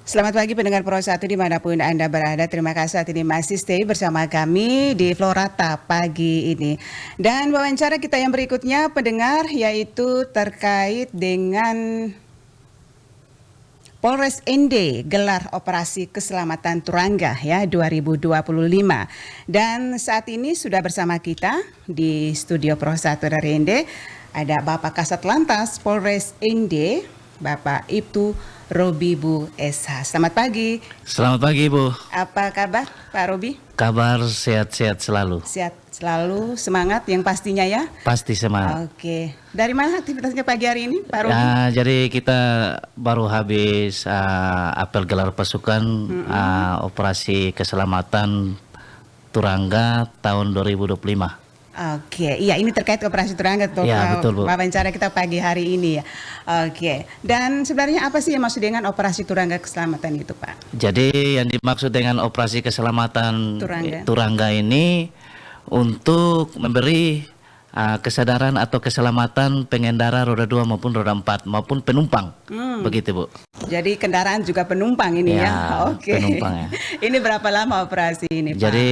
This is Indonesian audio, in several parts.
Selamat pagi pendengar Pro 1 dimanapun Anda berada. Terima kasih saat ini masih stay bersama kami di Florata pagi ini. Dan wawancara kita yang berikutnya pendengar yaitu terkait dengan Polres ND gelar operasi keselamatan Turangga ya 2025. Dan saat ini sudah bersama kita di studio Pro 1 dari ND ada Bapak Kasat Lantas Polres ND, Bapak Ibtu Robi-Bu SH. Selamat pagi. Selamat pagi, Bu. Apa kabar Pak Robi? Kabar sehat-sehat selalu. Sehat selalu, semangat yang pastinya ya? Pasti semangat. Oke. Dari mana aktivitasnya pagi hari ini Pak Robi? Jadi kita baru habis apel gelar pasukan operasi keselamatan Turangga tahun 2025. Oke, iya ini terkait operasi Turangga tuh. Ya, betul, Bu. Wawancara kita pagi hari ini ya. Oke, dan sebenarnya apa sih yang maksud dengan operasi Turangga keselamatan itu Pak? Jadi yang dimaksud dengan operasi keselamatan Turangga ini untuk memberi kesadaran atau keselamatan pengendara roda 2 maupun roda 4 maupun penumpang. Begitu, Bu. Jadi kendaraan juga penumpang ini ya. Oke. Penumpang ya. Ini berapa lama operasi ini, Pak? Jadi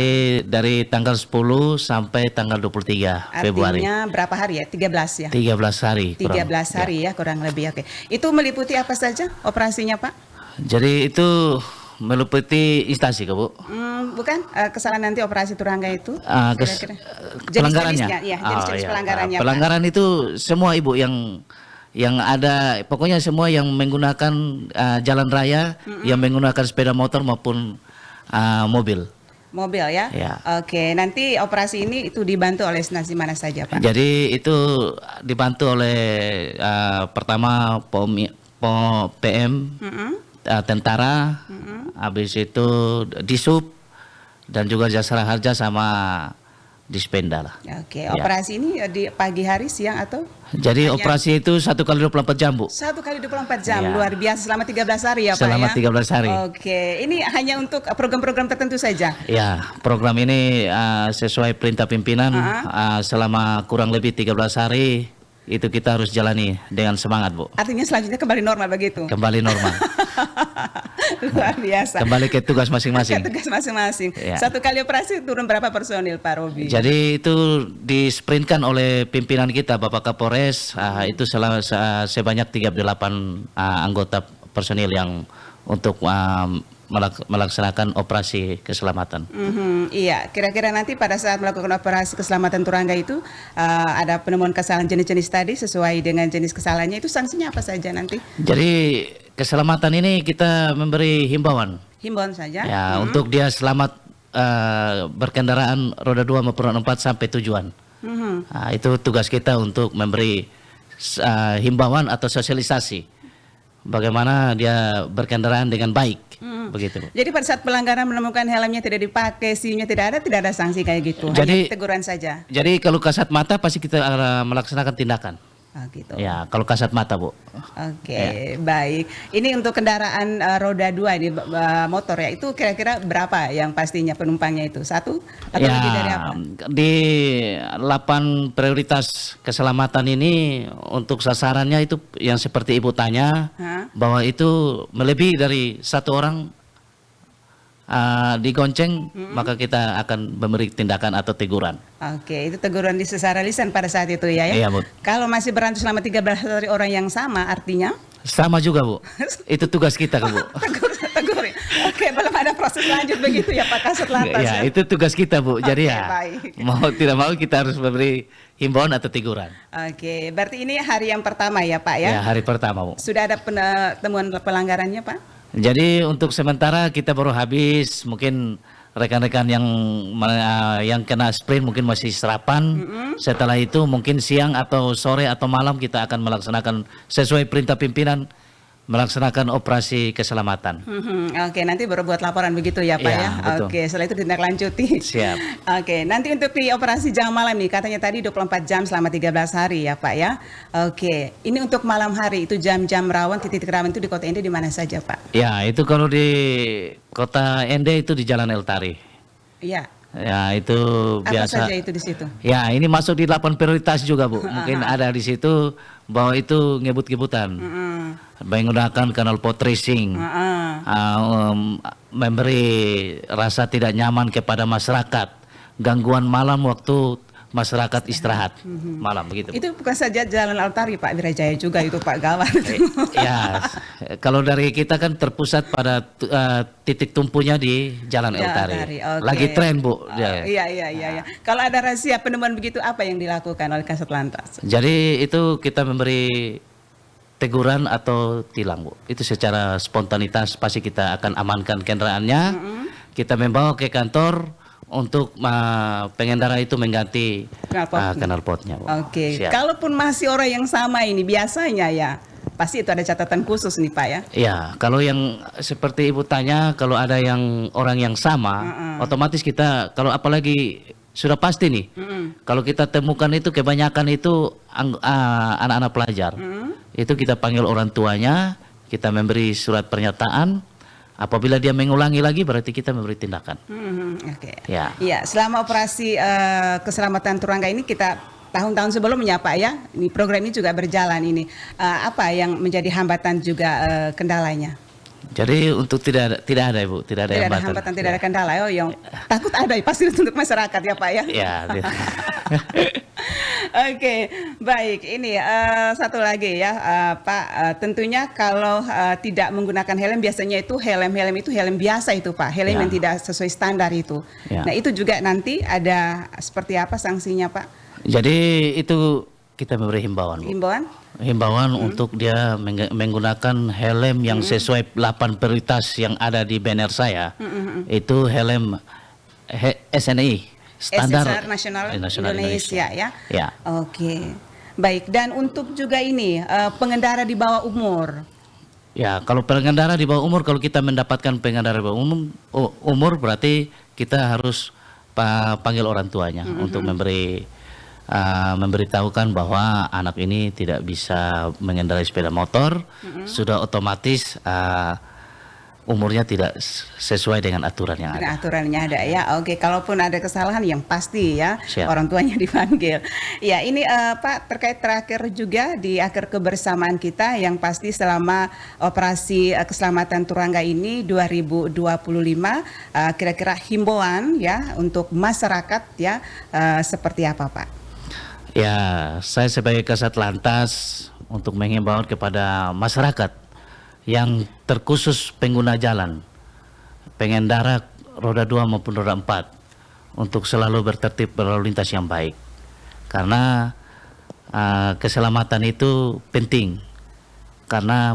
dari tanggal 10 sampai tanggal 23 Februari. Artinya berapa hari ya? 13 ya? 13 hari. 13 hari ya kurang lebih. Oke. Itu meliputi apa saja operasinya, Pak? Jadi itu meliputi instansi, Bu. Bukan kesalahan nanti operasi Turangga itu? Pelanggarannya. Ya, jenis-jenis pelanggarannya. Pelanggaran Pak. Itu semua Ibu yang ada, pokoknya semua yang menggunakan jalan raya, yang menggunakan sepeda motor maupun mobil. Mobil ya? Ya. Oke, nanti operasi ini itu dibantu oleh instansi mana saja, Pak? Jadi itu dibantu oleh pertama PM, tentara, habis itu Disub, dan juga Jasara Harja sama Dispenda lah. Oke, operasi ini di pagi hari, siang atau? Jadi operasi itu 1 kali 24 jam, Bu. 1 kali 24 jam, luar biasa selama 13 hari ya Pak selama ya? 13 hari. Oke, ini hanya untuk program-program tertentu saja? Ya, program ini sesuai perintah pimpinan selama kurang lebih 13 hari itu kita harus jalani dengan semangat, Bu. Artinya selanjutnya kembali normal begitu? Kembali normal. Luar biasa. Kembali ke tugas masing-masing. Ke tugas masing-masing. Ya. 1 kali operasi turun berapa personil Pak Robi? Jadi itu disprintkan oleh pimpinan kita Bapak Kapolres, itu sebanyak 38 anggota personil yang untuk melaksanakan operasi keselamatan. Iya, kira-kira nanti pada saat melakukan operasi keselamatan Turangga itu ada penemuan kesalahan jenis-jenis tadi sesuai dengan jenis kesalahannya, itu sanksinya apa saja nanti? Jadi keselamatan ini kita memberi himbauan. Himbauan saja? Ya, untuk dia selamat berkendaraan roda 2 maupun roda 4 sampai tujuan. Itu tugas kita untuk memberi himbauan atau sosialisasi bagaimana dia berkendaraan dengan baik. Begitu, Bu. Jadi pada saat pelanggaran menemukan helmnya tidak dipakai, SIM-nya tidak ada sanksi kayak gitu. Jadi hanya teguran saja. Jadi kalau kasat mata pasti kita melaksanakan tindakan. Gitu. Ya, kalau kasat mata, Bu. Oke, baik. Ini untuk kendaraan roda 2 ini motor ya, itu kira-kira berapa yang pastinya penumpangnya itu? 1 atau lebih dari apa? Di 8 prioritas keselamatan ini untuk sasarannya itu yang seperti Ibu tanya, bahwa itu melebihi dari 1 orang digonceng, maka kita akan memberi tindakan atau teguran. Oke, itu teguran secara lisan pada saat itu ya? Iya, Bu. Kalau masih berhenti selama 13 hari orang yang sama, artinya? Sama juga, Bu. Itu tugas kita, Bu. Tegur. Oke, belum ada proses lanjut begitu ya Pak Kasat Lantas. Ya, itu tugas kita, Bu. Jadi baik. Mau tidak mau kita harus memberi himbauan atau teguran. Oke, berarti ini hari yang pertama ya Pak ya? Ya, hari pertama, Bu. Sudah ada temuan pelanggarannya Pak? Jadi untuk sementara kita baru habis, mungkin rekan-rekan yang kena sprint mungkin masih sarapan. Setelah itu mungkin siang atau sore atau malam kita akan melaksanakan sesuai perintah pimpinan, melaksanakan operasi keselamatan. Oke, nanti baru buat laporan begitu ya Pak ya? Betul. Oke, setelah itu ditindaklanjuti. Siap. Oke, nanti untuk di operasi jam malam nih, katanya tadi 24 jam selama 13 hari ya Pak ya? Oke, ini untuk malam hari, itu jam-jam rawan, titik-titik rawan itu di kota ND di mana saja Pak? Ya, itu kalau di kota ND itu di Jalan Eltari. Iya. Ya, itu biasa. Apa saja itu di situ? Ya, ini masuk di 8 prioritas juga, Bu. Mungkin ada di situ bahwa itu ngebut-ngebutan, menggunakan knalpot racing, memberi rasa tidak nyaman kepada masyarakat, gangguan malam waktu masyarakat istirahat malam begitu. Itu bukan saja Jalan Altari Pak Wirajaya juga itu Pak gawat. Ya, kalau dari kita kan terpusat pada titik tumpunya di Jalan Altari. Okay. Lagi tren Bu. Iya. Kalau ada rahasia penemuan begitu apa yang dilakukan oleh Kasat Lantas? Jadi itu kita memberi teguran atau tilang Bu. Itu secara spontanitas pasti kita akan amankan kendaraannya. Kita membawa ke kantor untuk pengendara itu mengganti knalpotnya. Oke. Kalaupun masih orang yang sama ini biasanya ya pasti itu ada catatan khusus nih Pak ya. Ya, kalau yang seperti Ibu tanya, kalau ada yang orang yang sama, otomatis kita kalau apalagi sudah pasti nih, kalau kita temukan itu kebanyakan itu anak-anak pelajar, itu kita panggil orang tuanya, kita memberi surat pernyataan. Apabila dia mengulangi lagi berarti kita memberi tindakan. Oke. Ya. Iya, selama operasi keselamatan Turangga ini kita tahun-tahun sebelumnya Pak ya, ini program ini juga berjalan ini. Apa yang menjadi hambatan juga kendalanya? Jadi untuk tidak ada Ibu, tidak ada hambatan, tidak ada kendala. Oh, yang takut ada pasti untuk masyarakat ya Pak ya. Ya. Oke, baik. Ini satu lagi ya, Pak. Tentunya kalau tidak menggunakan helm, biasanya itu helm itu helm biasa itu, Pak. Helm yang tidak sesuai standar itu. Nah, itu juga nanti ada seperti apa sanksinya, Pak? Jadi itu kita memberi himbauan, Bu. Himbauan untuk dia menggunakan helm yang sesuai 8 prioritas yang ada di banner saya. Itu helm SNI. Standar nasional Indonesia ya. Oke. Baik, dan untuk juga ini pengendara di bawah umur. Ya, kalau pengendara di bawah umur, kalau kita mendapatkan pengendara di bawah umur berarti kita harus panggil orang tuanya untuk memberitahukan bahwa anak ini tidak bisa mengendarai sepeda motor, sudah otomatis umurnya tidak sesuai dengan aturan yang ada. Aturannya ada ya. Oke, kalaupun ada kesalahan yang pasti ya orang tuanya dipanggil. Ya, ini Pak terkait terakhir juga di akhir kebersamaan kita yang pasti selama operasi keselamatan Turangga ini 2025 kira-kira himbauan ya untuk masyarakat ya seperti apa Pak? Ya, saya sebagai Kasat Lantas untuk menghimbau kepada masyarakat yang terkhusus pengguna jalan, pengendara roda 2 maupun roda 4 untuk selalu bertertib berlalu lintas yang baik. Karena keselamatan itu penting. Karena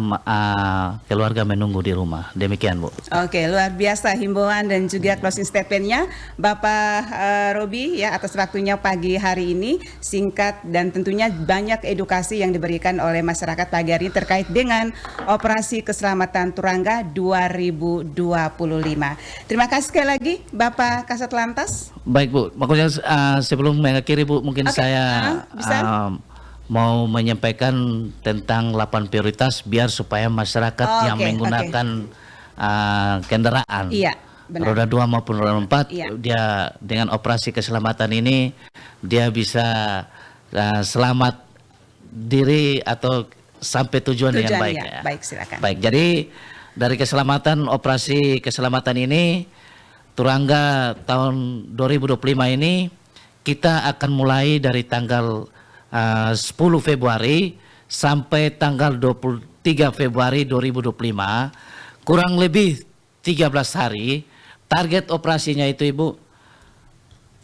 keluarga menunggu di rumah. Demikian Bu. Oke, luar biasa himbauan dan juga closing statementnya Bapak Robi ya atas waktunya pagi hari ini, singkat dan tentunya banyak edukasi yang diberikan oleh masyarakat pagi hari ini terkait dengan operasi keselamatan Turangga 2025. Terima kasih sekali lagi Bapak Kasat Lantas. Baik Bu, maksudnya sebelum mengakhiri Bu, mungkin saya mau menyampaikan tentang 8 prioritas biar supaya masyarakat yang menggunakan kendaraan roda 2 maupun roda 4 dia dengan operasi keselamatan ini dia bisa selamat diri atau sampai tujuan dengan baik ya. Baik, silakan. Baik, jadi dari keselamatan operasi keselamatan ini Turangga tahun 2025 ini kita akan mulai dari tanggal 10 Februari sampai tanggal 23 Februari 2025 kurang lebih 13 hari. Target operasinya itu Ibu,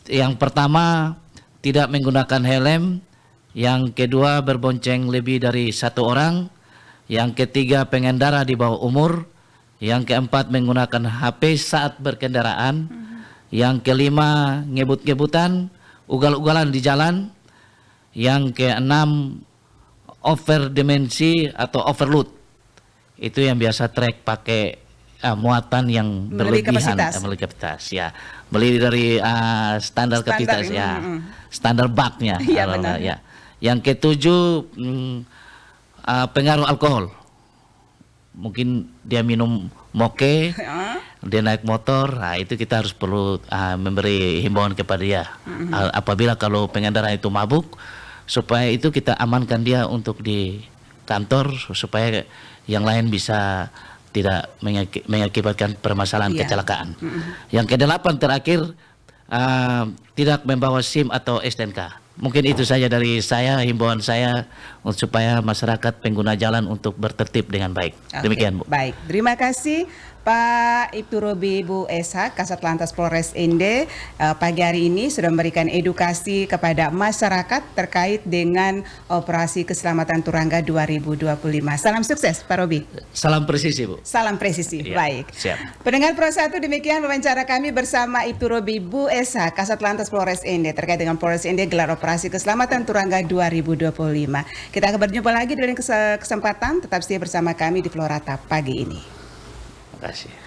yang pertama tidak menggunakan helm, yang kedua berbonceng lebih dari 1 orang, yang ketiga pengendara di bawah umur, yang keempat menggunakan HP saat berkendaraan, yang kelima ngebut-ngebutan, ugal-ugalan di jalan, yang keenam over dimensi atau overload, itu yang biasa trek pakai muatan yang berlebihan, melebihi kapasitas ya, melebihi dari standar kapasitas ya, standar baknya. Ya. Yang ketujuh pengaruh alkohol, mungkin dia minum moke, dia naik motor, nah itu kita harus perlu memberi himbauan kepada dia. Apabila kalau pengendara itu mabuk, supaya itu kita amankan dia untuk di kantor supaya yang lain bisa tidak mengakibatkan permasalahan kecelakaan. Yang kedelapan terakhir, tidak membawa SIM atau STNK. Mungkin itu saja dari saya, himbauan saya supaya masyarakat pengguna jalan untuk bertertib dengan baik. Demikian, Bu. Baik, terima kasih Pak Ibtu Robi Bu Esa, Kasat Lantas Polres Ende, pagi hari ini sudah memberikan edukasi kepada masyarakat terkait dengan Operasi Keselamatan Turangga 2025. Salam sukses Pak Robi. Salam presisi, Bu. Salam presisi, Ya, baik. siap. Pendengar Pro 1, demikian wawancara kami bersama Ibtu Robi Bu Esa, Kasat Lantas Polres Ende terkait dengan Polres Ende gelar Operasi Keselamatan Turangga 2025. Kita akan berjumpa lagi dengan kesempatan, tetap setia bersama kami di Florata pagi ini. Terima kasih.